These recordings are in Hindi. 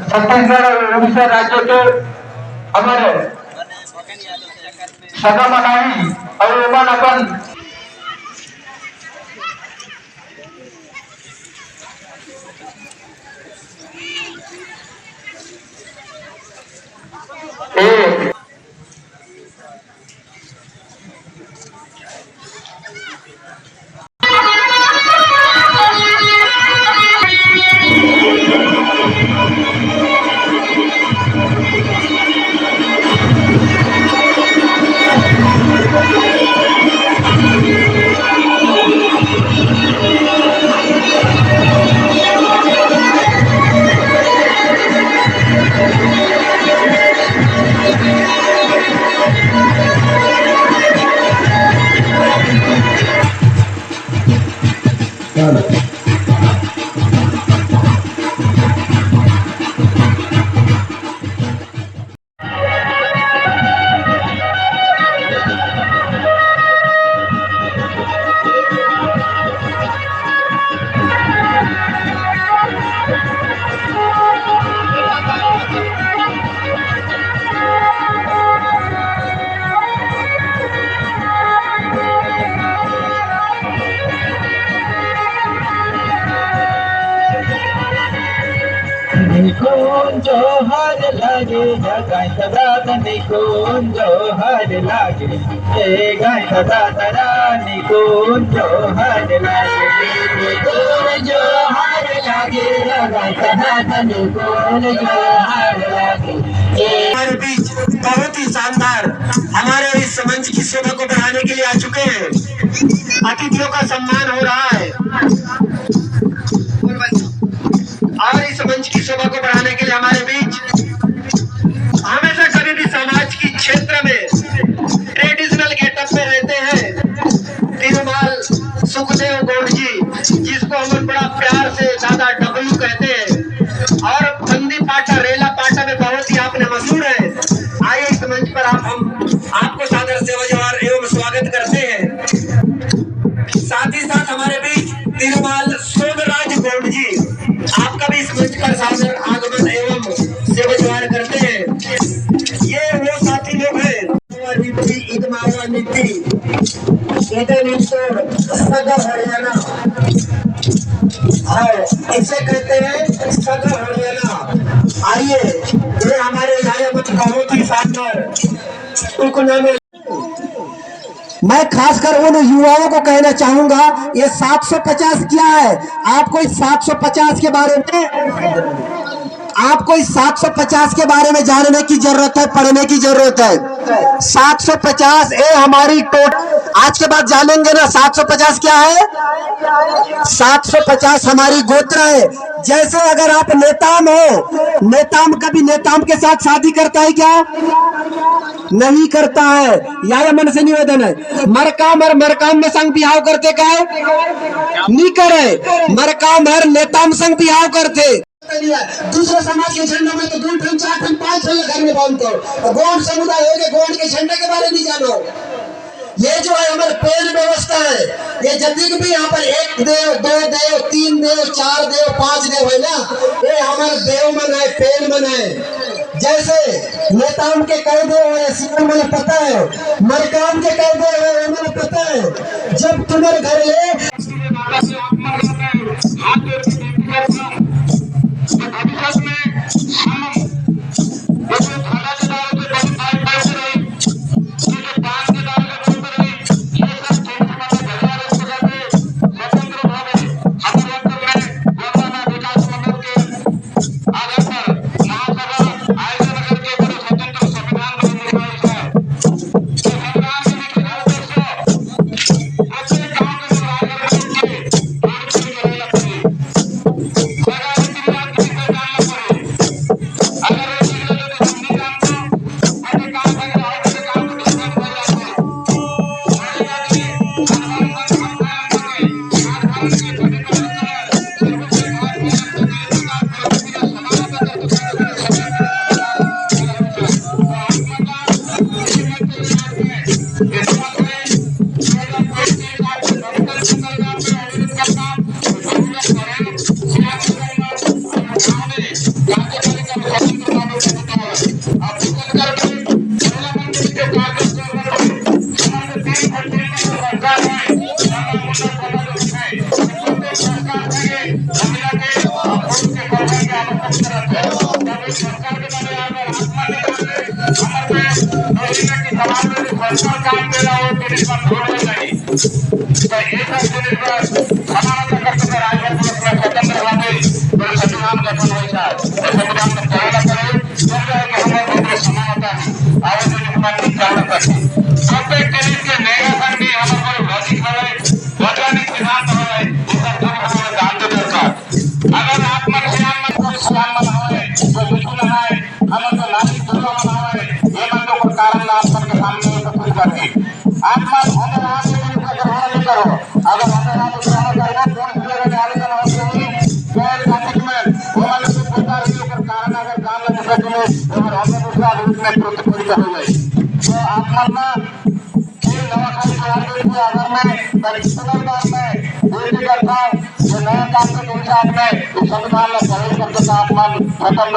छत्तीसगढ़ उड़ीसा राज्य के हमारे सदा मनाई और एवं अपन निकुंज हर लागे गाय दादा निकुंज हर लागे गाय दादा निकुंज हर लागे निकुंज हर लागे गाय दादा निकुंज हर लागे। हमारे बीच बहुत ही शानदार हमारे इस मंच की शोभा को बढ़ाने के लिए आ चुके हैं। अतिथियों का सम्मान हो रहा है और इस मंच की शोभा को बढ़ाने के लिए हमारे बीच हमेशा कभी भी समाज की क्षेत्र में ट्रेडिशनल गेटअप में रहते हैं तिरुमाल सुखदेव गौड़ जी, जिसको हम बड़ा प्यार से दादा डब्लू कहते हैं और बंदी पाटा रेला पाटा में बहुत ही आपने मशहूर है। आइए इस मंच पर हम आपको सादर सेवा जवाहर एवं स्वागत करते हैं। साथ ही साथ हमारे बीच तिरुमाल सोमराज गौड़ जी, आपका भी इस मंच पर सादर आगमन एवं सेवा जवाहर करते हैं। ये वो साथी लोग हैं हरियाणा इसे कहते हैं सदर हरियाणा। आइए ये हमारे यहाँ बहुत ही शानदार मैं खासकर उन युवाओं को कहना चाहूंगा, ये 750 क्या है? आपको इस 750 के बारे में इस 750 के बारे में जानने की जरूरत है, पढ़ने की जरूरत है। 750 ये हमारी आज के बाद जानेंगे ना 750 क्या है। 750 हमारी गोत्र है। जैसे अगर आप नेताम हो, नेताम कभी नेताम के साथ शादी करता है क्या? नहीं करता है। या मन से निवेदन है, मरकाम में संग बिहाव करते क्या है? नहीं करे। मरकाम हर नेताम संग बिहाव करते। दूसरे समाज के झंडे में तो 2 टन 4 टन 5 टन घर में बांधते हो। गोंड समुदाय हो गए, गोंड के झंडे के बारे में जानो। ये जो है हमारे पेड़ व्यवस्था है, ये जल्दी भी यहाँ पर 1 देव 2 देव 3 देव 4 देव 5 देव है ना, ये हमारे देव मन है, पेड़ मन है। जैसे नेताओं के कई देव है, सीएम मुझे पता है, मरकाम के कई देव है, मुझे पता है। जब तुम्हारे घर ये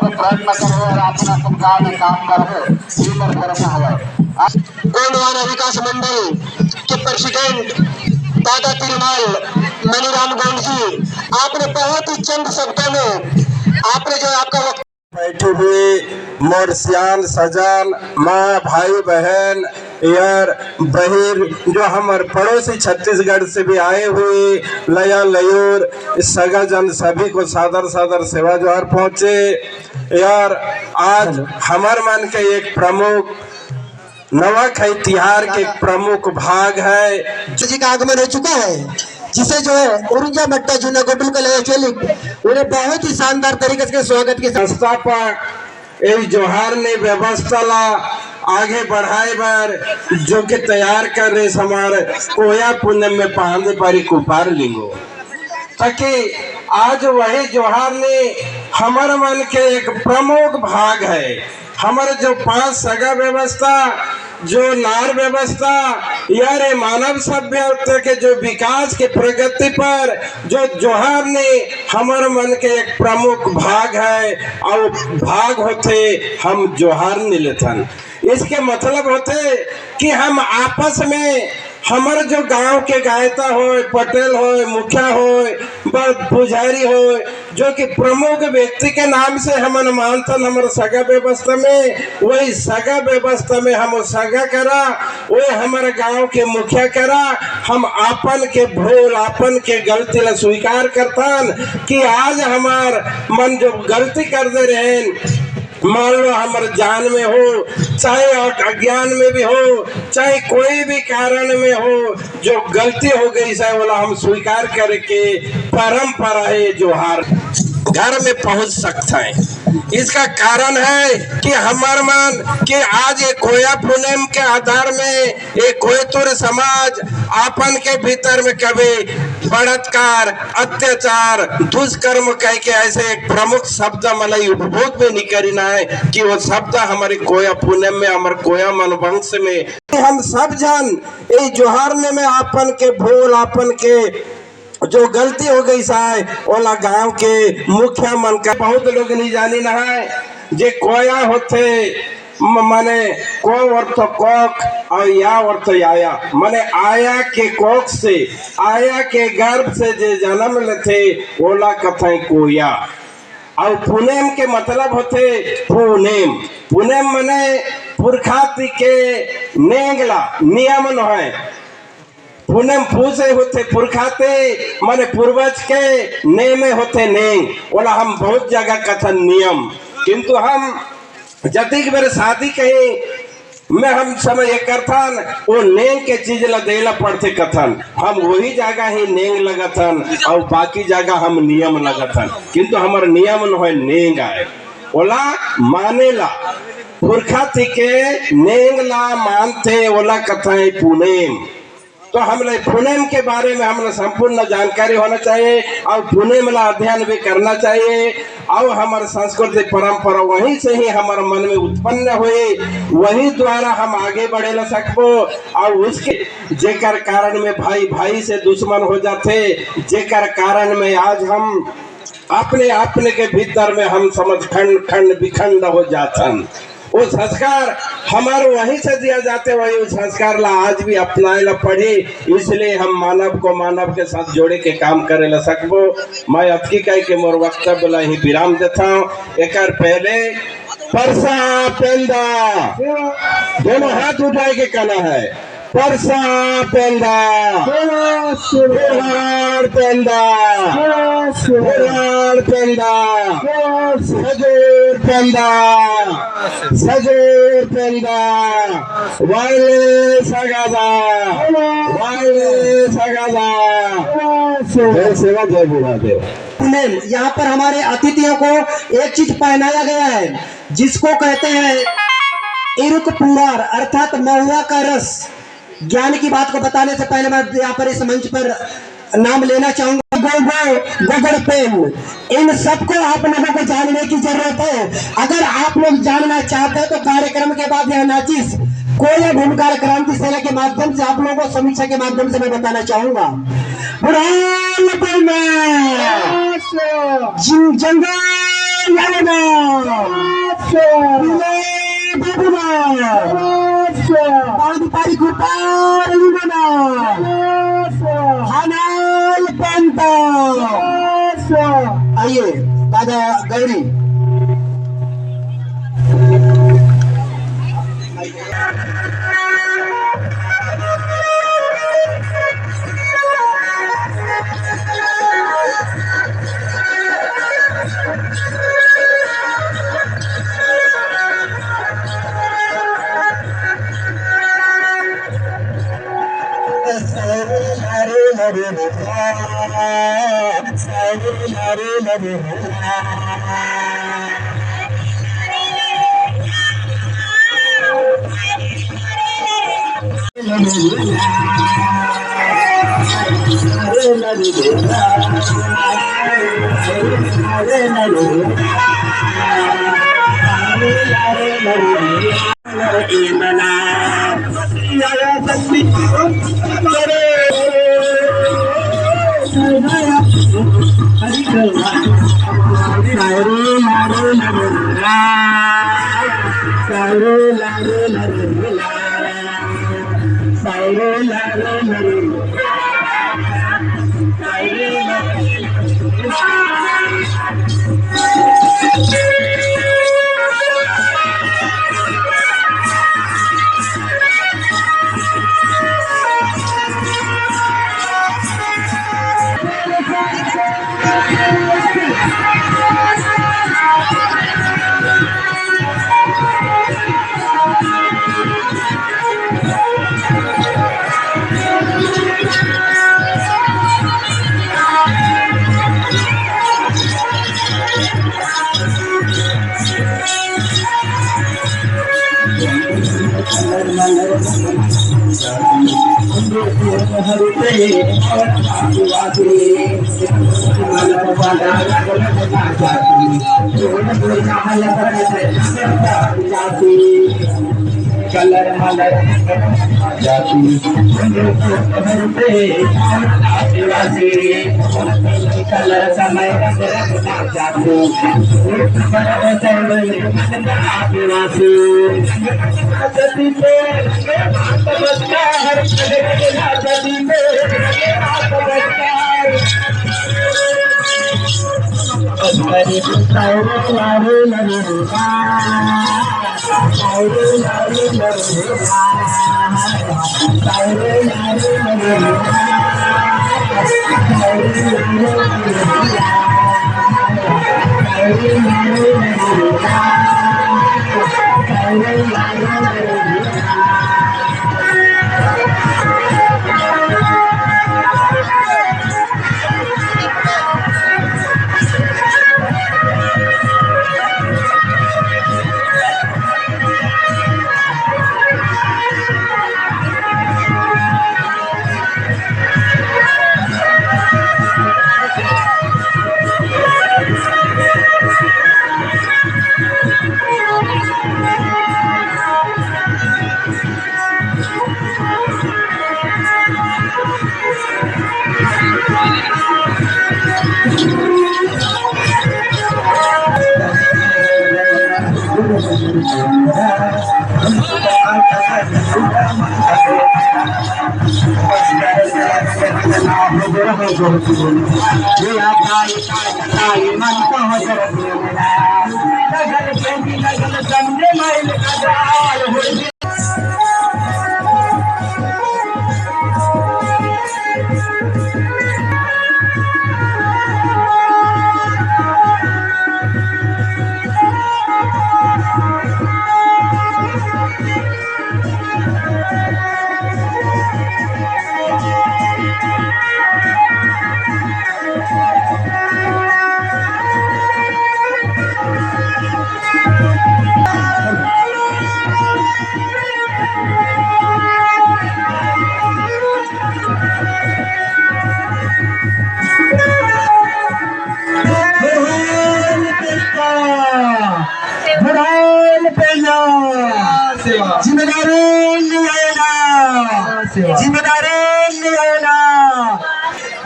प्रयत्न करो और अपना काम में काम करो, गोंडवाना विकास मंडल के प्रेसिडेंट दादा तिरुनाल मनीराम गोंड जी, आपने बहुत ही चंद शब्दों में आपने जो आपका वक्त बैठे हुए मोर सियान सजान माँ भाई बहन यार बहिर जो हमारे पड़ोसी छत्तीसगढ़ से भी आए हुए लया लयूर सगा जन सभी को सादर सादर सेवा जोहार पहुँचे। यार आज हमार मन के एक प्रमुख नवाखाई तिहार के एक प्रमुख भाग है जी का आगमन हो चुका है, जिसे जो है उरुंजा मट्टा जूना गोडुल का लगा चलिक उन्हें बहुत ही शानदार तरीके से स्वागत के संस्थापक इस जोहार ने व्यवस्था ला आगे बढ़ाए बार जो के तैयार कर रहे हमारे कोया पुण्य में पांदे पारी कुपार लिंगो, ताकि आज वही जोहार ने हमारे मन के एक प्रमुख भाग है। हमारे जो 5 सगा व्यवस्था, जो नार व्यवस्था यार मानव सभ्यता के जो विकास के प्रगति पर जो जोहार ने हमारे मन के एक प्रमुख भाग है और भाग होते हम जोहार मिलथन। इसके मतलब होते कि हम आपस में हमारे जो गांव के गायता हो, पटेल हो, मुखिया हो, पुजारी हो, जो कि प्रमुख व्यक्ति के नाम से हम मानथन हमारे सगा व्यवस्था में, वही सगा व्यवस्था में हम सगा करा, वही हमारे गांव के मुखिया करा। हम आपन के भूल आपन के गलती ला स्वीकार करथन कि आज हमार मन जो गलती कर दे रहे, मान लो हमारे जान में हो, चाहे अज्ञान में भी हो, चाहे कोई भी कारण में हो, जो गलती हो गई है बोला हम स्वीकार करके परंपरा है जोहार घर में पहुंच सकता है। इसका कारण है कि हमार मन कि आज एक कोया पुनम के आधार में एक कोयतुर समाज आपन के भीतर में कभी बलात्कार, अत्याचार, दुष्कर्म कह के ऐसे एक प्रमुख शब्द मलाई उपभोग में नहीं करना है कि वो शब्द हमारे कोया पुनम में हमारे कोया मनवंश में हम सब जन ये जोहार में आपन के भूल आपन के जो गलती हो गई साय ओला गांव के मुखिया मन का बहुत लोग नहीं जानी ना है जे कोया होते माने को अर्थ कोक और या अर्थ आया, माने आया के कोक से आया के गर्भ से जे जन्म लेते ओला कथाई कोया। और पुनेम के मतलब होते पुनेम, पुनेम माने पुरखाती के नेंगला नियम न है। पुनम पूसे होते पुरखाते माने पूर्वज के नेमे होते नेंग, बोला हम बहुत जगह कथन नियम, किंतु हम जतिक मेरे शादी कहीं में हम समय करथन वो नेंग के चीज ला देला पड़ते कथन, हम वही जगह ही नेंग लगथन और बाकी जगह हम नियम लगथन, किंतु हमारे नियम न है नेंग आए ओला मानेला पुरखाती के नेंग ला मानते ओला कथाएं पुनेम। तो हमने पुनेम के बारे में हमने संपूर्ण जानकारी होना चाहिए और पुनेम ला अध्ययन भी करना चाहिए और हमारे संस्कृति परंपरा वहीं से ही हमारे मन में उत्पन्न हुए, वही द्वारा हम आगे बढ़े ला सकबो। और उसके जेकर कारण में भाई भाई से दुश्मन हो जाते, जेकर कारण में आज हम अपने अपने के भीतर में हम समझ खंड खंड विखंड हो जातन। वो संस्कार हमारे वहीं से दिया जाते, वही उस संस्कार ला आज भी अपनाए ला पढ़े, इसलिए हम मानव को मानव के साथ जोड़े के काम करे ला सकबो। मैं अतकी कह के मोर वक्तव्य ला ही विराम देता हूँ। एक पहले परसा पेंदा दोनों हाथ उठाए के कहना है, परसा पेंदा पुराण पेंदा पुराण पेंदा सजूर पेंदा सजूर पेंदा वाले सगादा जय सेवा जय बुढ़ादेव। यहाँ पर हमारे अतिथियों को एक चीज पहनाया गया है जिसको कहते हैं इरुक पुरार अर्थात महुआ का रस। ज्ञान की बात को बताने से पहले मैं यहाँ पर इस मंच पर नाम लेना चाहूंगा। गोगड़ पेन, इन सबको आप लोगों को जानने की जरूरत है। अगर आप लोग जानना चाहते हैं तो कार्यक्रम के बाद यह नाचिस कोई भूमिका क्रांति सेना के माध्यम से आप लोगों को समीक्षा के माध्यम से मैं बताना चाहूंगा। आइए दादा गौरी कलर मलर जाती कलर समय जाती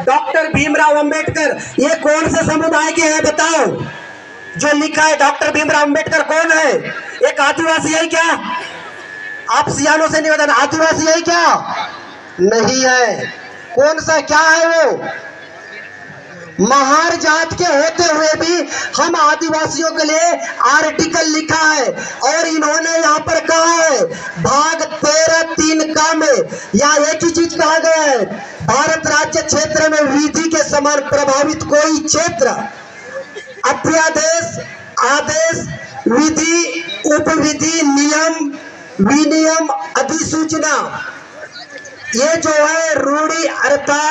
डॉक्टर भीमराव अंबेडकर ये कौन से समुदाय के हैं बताओ? जो लिखा है डॉक्टर भीमराव अंबेडकर कौन है? एक आदिवासी है क्या? आप सियानों से निवेदन, आदिवासी है क्या? नहीं है। कौन सा क्या है वो? महार जात के होते हुए भी हम आदिवासियों के लिए आर्टिकल लिखा है और इन्होंने यहाँ पर कहा है भाग 13(3) में यहाँ एक ही चीज कहा गया है, भारत राज्य क्षेत्र में विधि के समान प्रभावित कोई क्षेत्र अध्यादेश, आदेश, विधि, उपविधि, नियम, विनियम, अधिसूचना, ये जो है रूढ़ी अर्था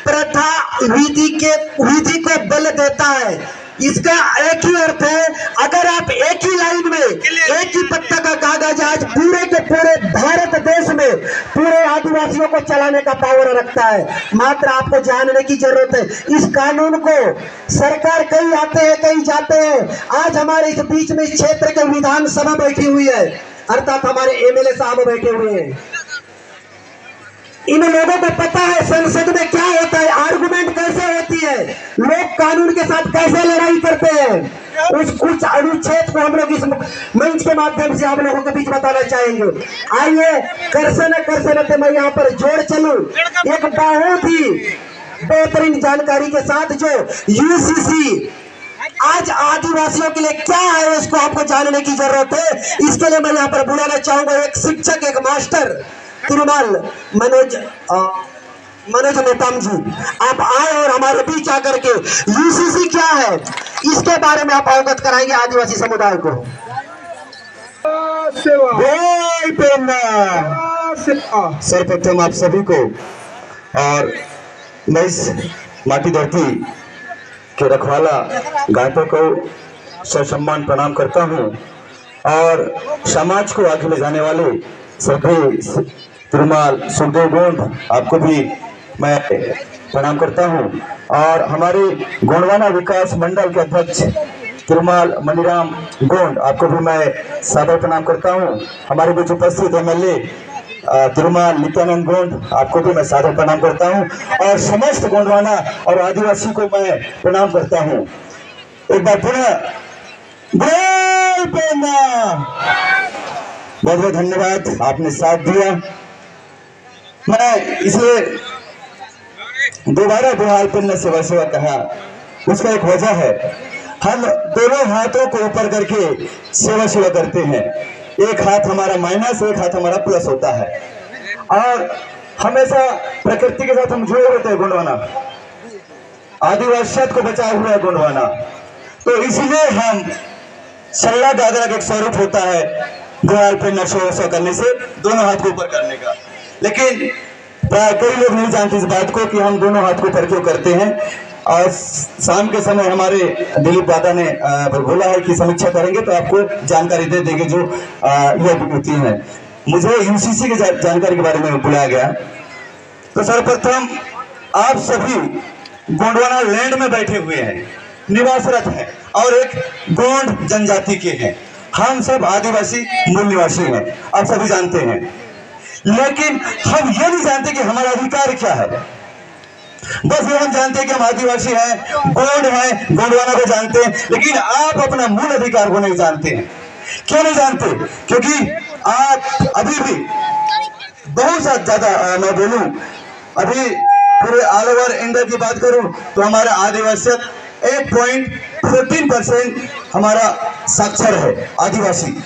प्रथा विधि को बल देता है। इसका एक ही अर्थ है, अगर आप एक ही लाइन में एक ही पत्ता का कागज आज पूरे के पूरे भारत देश में पूरे आदिवासियों को चलाने का पावर रखता है। मात्र आपको जानने की जरूरत है। इस कानून को सरकार कहीं आते हैं कहीं जाते हैं। आज हमारे इस बीच में इस क्षेत्र के विधानसभा बैठी हुई है, अर्थात हमारे एमएलए साहब बैठे हुए हैं। इन लोगों को पता है संसद में क्या होता है, आर्गुमेंट कैसे होती है, लोग कानून के साथ कैसे लड़ाई करते हैं। उस कुछ अनुच्छेद को हम लोग इस मंच के माध्यम से आप लोगों के बीच बताना चाहेंगे। आइए करसे मैं यहाँ पर जोड़ चलूं एक बहुत ही बेहतरीन जानकारी के साथ जो यूसीसी आज आदिवासियों के लिए क्या है उसको आपको जानने की जरूरत है। इसके लिए मैं यहाँ पर बुलाना चाहूंगा एक शिक्षक, एक मास्टर तिरुमाल मनोज नेताम जी, आप आए और हमारे बीच आकर के यूसीसी क्या है इसके बारे में आप अवगत कराएंगे आदिवासी समुदाय को। सर्वप्रथम आप सभी को और मैं इस माटी धरती के रखवाला गायकों को ससम्मान प्रणाम करता हूँ और समाज को आगे ले जाने वाले सभी तिरुमाल सुखदेव गोंड आपको भी मैं प्रणाम करता हूं और हमारे गोंडवाना विकास मंडल के अध्यक्ष तिरुमाल मनीराम गोंड आपको भी मैं सादर प्रणाम करता हूं। हमारे बीच उपस्थित एमएलए तिरुमाल नित्यानंद गोंड आपको भी मैं सादर प्रणाम करता हूं और समस्त गोंडवाना और आदिवासी को मैं प्रणाम करता हूं। एक बार पुनः बहुत बहुत धन्यवाद, आपने साथ दिया। मैं इसे दोबारा बुहाल पिन सेवा कहा, उसका एक वजह है, हम दोनों हाथों को ऊपर करके सेवा करते हैं। एक हाथ हमारा माइनस, एक हाथ हमारा प्लस होता है और हमेशा प्रकृति के साथ हम जुड़े होते हैं। गोंडवाना आदिवासियत को बचाए हुआ है गोंडवाना, तो इसलिए हम सल्ला दादरा का एक स्वरूप होता है बुहाल पिन नशो करने से दोनों हाथ को ऊपर करने का। लेकिन कई लोग नहीं जानते इस बात को कि हम दोनों हाथ को ऊपर क्यों करते हैं। और शाम के समय हमारे दिलीप दादा ने बोला है कि समीक्षा करेंगे तो आपको जानकारी दे देंगे जो यह विभूति है। मुझे यूसीसी की जानकारी के बारे में बुलाया गया। तो सर्वप्रथम आप सभी गोंडवाना लैंड में बैठे हुए हैं, निवासरत हैं और एक गोंड जनजाति के हैं। हम सब आदिवासी मूल निवासी हैं, आप सभी जानते हैं। लेकिन हम ये नहीं जानते कि हमारा अधिकार क्या है। बस ये हम जानते हैं कि हम आदिवासी हैं, गोंड हैं, गोंडवाना को जानते हैं, लेकिन आप अपना मूल अधिकार को नहीं जानते हैं। क्यों नहीं जानते? क्योंकि आप अभी भी बहुत ज्यादा मैं बोलूं, अभी पूरे ऑल ओवर इंडिया की बात करूं तो हमारा आदिवासियत 8.14% हमारा साक्षर है आदिवासी।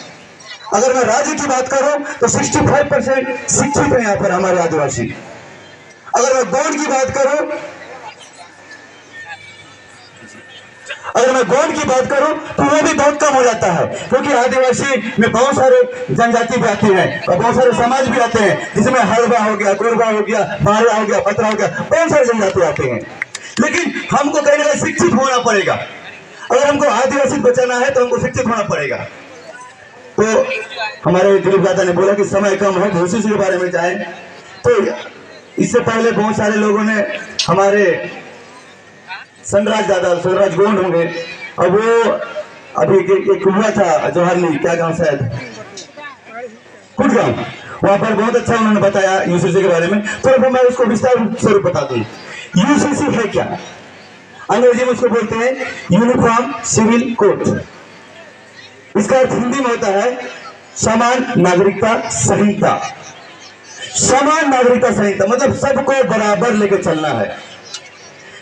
अगर मैं राज्य की बात करूं तो 65% शिक्षित है यहाँ पर हमारे आदिवासी। अगर मैं गोंड की बात करूं तो वो भी बहुत कम हो जाता है, क्योंकि आदिवासी में बहुत सारे जनजाति भी आते हैं और बहुत सारे समाज भी आते हैं, जिसमें हलवा हो गया, कोरबा हो गया, बारिया हो गया, पतरा हो गया, बहुत सारे जनजाति आते हैं। लेकिन हमको कहीं ना कहीं शिक्षित होना पड़ेगा। अगर हमको आदिवासी बचाना है तो हमको शिक्षित होना पड़ेगा। तो हमारे दिलीप दादा ने बोला कि समय कम है, घोषित के बारे में जाए। तो इससे पहले बहुत सारे लोगों ने हमारे सनराज गोंड होंगे, और वो अभी एक हुआ था जवाहरली क्या गांव, शायद कुटगांव, वहां पर बहुत अच्छा उन्होंने बताया यूसीसी के बारे में। तो मैं उसको विस्तार स्वरूप बता दूं। यूसीसी है क्या? अंग्रेजी में उसको बोलते हैं यूनिफॉर्म सिविल कोड। इसका अर्थ हिंदी में होता है समान नागरिकता संहिता। समान नागरिकता संहिता मतलब सबको बराबर लेकर चलना है,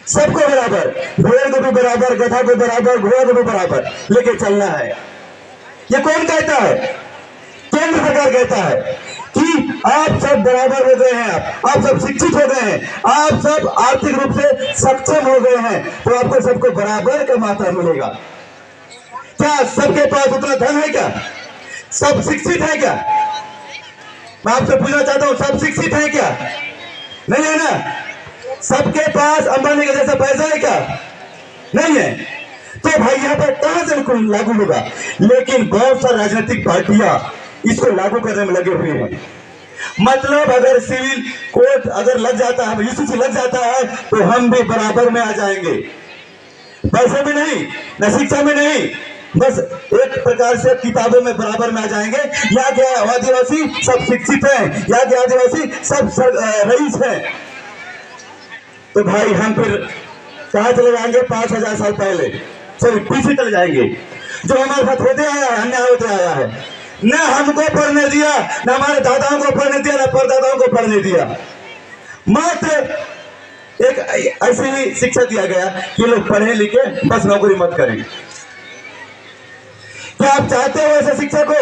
सबको बराबर, भेड़ को भी बराबर, गधा को बराबर, घोड़ा को भी बराबर लेके चलना है। ये कौन कहता है? केंद्र सरकार कहता है कि आप सब बराबर हो गए हैं, आप सब शिक्षित हो गए हैं, आप सब आर्थिक रूप से सक्षम हो गए हैं, तो आपको सबको बराबर का मात्रा मिलेगा। क्या सबके पास उतना धन है? क्या सब शिक्षित है? क्या मैं आपसे पूछना चाहता हूं, सब शिक्षित है क्या? नहीं है ना? सबके पास अंबानी का जैसा पैसा है क्या? नहीं है। तो भाई यहाँ पर कहां से लागू होगा? लेकिन बहुत सारी राजनीतिक पार्टियां इसको लागू करने में लगे हुए हैं। मतलब अगर सिविल कोड अगर लग जाता है, यूसीसी लग जाता है, तो हम भी बराबर में आ जाएंगे। पैसे में नहीं, न शिक्षा में नहीं, बस एक प्रकार से किताबों में बराबर में आ जाएंगे। यहाँ के आदिवासी सब शिक्षित हैं, यहाँ के आदिवासी सब रईस हैं। तो भाई हम फिर कहां चले जाएंगे? 5000 साल पहले, चलिए पीछे चले जाएंगे। जो हमारे साथ होते आया है, अन्याय होते आया है, न हमको पढ़ने दिया, न हमारे दादाओं को पढ़ने दिया, न परदादाओं को पढ़ने दिया। मात्र एक ऐसी ही शिक्षा दिया गया कि लोग पढ़े लिखे बस नौकरी मत करें। क्या आप चाहते हो ऐसे शिक्षा को?